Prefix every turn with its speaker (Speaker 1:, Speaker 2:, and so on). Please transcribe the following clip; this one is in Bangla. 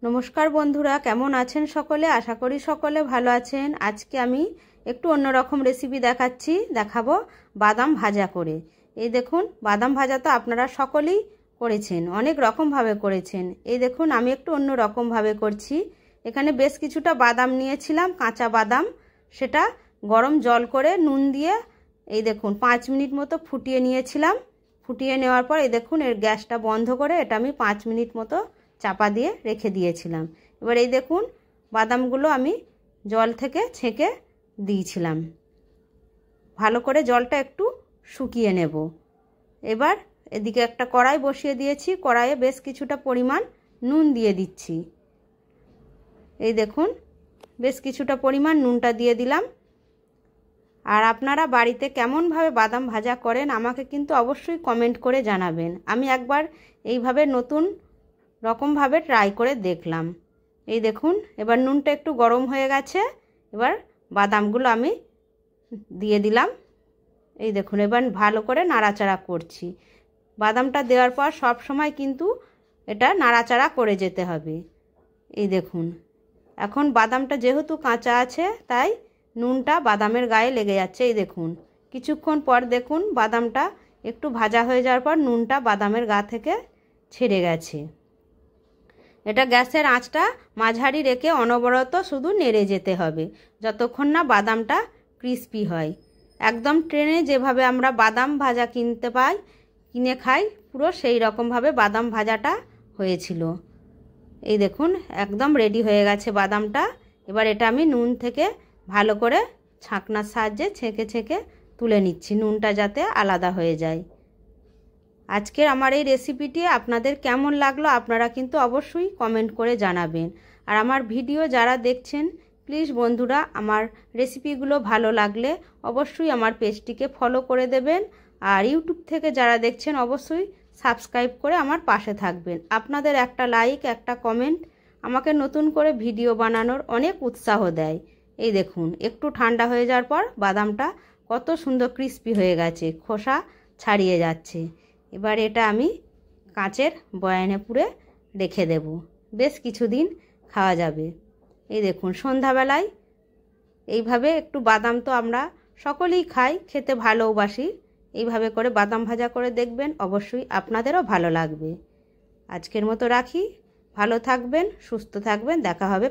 Speaker 1: नमस्कार बंधुरा केमन आছেন सकले आशा करी सकले भालो आছেন। आज के आमी एकटू अन्य रकम रेसिपि देखाচ্ছি देखाबो बादाम भाजा करे। এই দেখুন বাদাম ভাজা তো আপনারা সকলেই করেছেন, অনেক রকম ভাবে করেছেন। এই দেখুন আমি একটু অন্য রকম ভাবে করছি। এখানে বেশ কিছুটা বাদাম নিয়েছিলাম, কাঁচা বাদাম, সেটা গরম জল করে নুন দিয়ে এই দেখুন 5 মিনিট মতো ফুটিয়ে নিয়েছিলাম। ফুটিয়ে নেওয়ার পর এই দেখুন এর গ্যাসটা বন্ধ করে এটা আমি 5 মিনিট মতো চাপা দিয়ে রেখে দিয়েছিলাম। এবার এই দেখুন বাদামগুলো আমি জল থেকে ছেঁকে দিয়েছিলাম। ভালো করে জলটা একটু শুকিয়ে নেব। এবার এদিকে একটা কড়াই বসিয়ে দিয়েছি, কড়াইয়ে বেশ কিছুটা পরিমাণ নুন দিয়ে দিচ্ছি। এই দেখুন বেশ কিছুটা পরিমাণ নুনটা দিয়ে দিলাম। আর আপনারা বাড়িতে কেমনভাবে বাদাম ভাজা করেন আমাকে কিন্তু অবশ্যই কমেন্ট করে জানাবেন। আমি একবার এইভাবে নতুন রকম ভাবে ট্রাই করে দেখলাম। এই দেখুন এবার নুনটা একটু গরম হয়ে গেছে। এবার বাদামগুলো আমি দিয়ে দিলাম। এই দেখুন এবার ভালো করে নাড়াচাড়া করছি। বাদামটা দেওয়ার পর সব সময় কিন্তু এটা নাড়াচাড়া করে যেতে হবে। এই দেখুন এখন বাদামটা যেহেতু কাঁচা আছে তাই নুনটা বাদামের গায়ে লেগে যাচ্ছে। এই দেখুন কিছুক্ষণ পর দেখুন বাদামটা একটু ভাজা হয়ে যাওয়ার পর নুনটা বাদামের গা থেকে ছেড়ে গেছে। এটা গ্যাসের আঁচটা মাঝারি রেখে অনবরত শুধু নেড়ে যেতে হবে যতক্ষণ না বাদামটা ক্রিস্পি হয়। একদম ট্রেনে যেভাবে আমরা বাদাম ভাজা কিনে খাই পুরো সেই রকমভাবে বাদাম ভাজাটা হয়েছিল। এই দেখুন একদম রেডি হয়ে গেছে বাদামটা। এবার এটা আমি নুন থেকে ভালো করে ছাঁকনার সাহায্যে ছেঁকে ছেঁকে তুলে নিচ্ছি, নুনটা যাতে আলাদা হয়ে যায়। আজকের আমার এই রেসিপিটি আপনাদের কেমন লাগলো আপনারা কিন্তু অবশ্যই কমেন্ট করে জানাবেন। আর আমার ভিডিও যারা দেখছেন প্লিজ বন্ধুরা আমার রেসিপিগুলো ভালো লাগলে অবশ্যই আমার পেজটিকে ফলো করে দেবেন। আর ইউটিউব থেকে যারা দেখছেন অবশ্যই সাবস্ক্রাইব করে আমার পাশে থাকবেন। আপনাদের একটা লাইক একটা কমেন্ট আমাকে নতুন করে ভিডিও বানানোর অনেক উৎসাহ দেয়। এই দেখুন একটু ঠান্ডা হয়ে যাওয়ার পর বাদামটা কত সুন্দর ক্রিস্পি হয়ে গেছে, খোসা ছাড়িয়ে যাচ্ছে। এবার এটা আমি কাঁচের বয়ামে পুরে রেখে দেব, বেশ কিছুদিন খাওয়া যাবে। এই দেখুন সন্ধ্যাবেলায় এইভাবে একটু বাদাম তো আমরা সকলেই খাই, খেতে ভালোবাসি। এইভাবে করে বাদাম ভাজা করে দেখবেন, অবশ্যই আপনাদেরও ভালো লাগবে। আজকের মতো রাখি, ভালো থাকবেন, সুস্থ থাকবেন, দেখা হবে।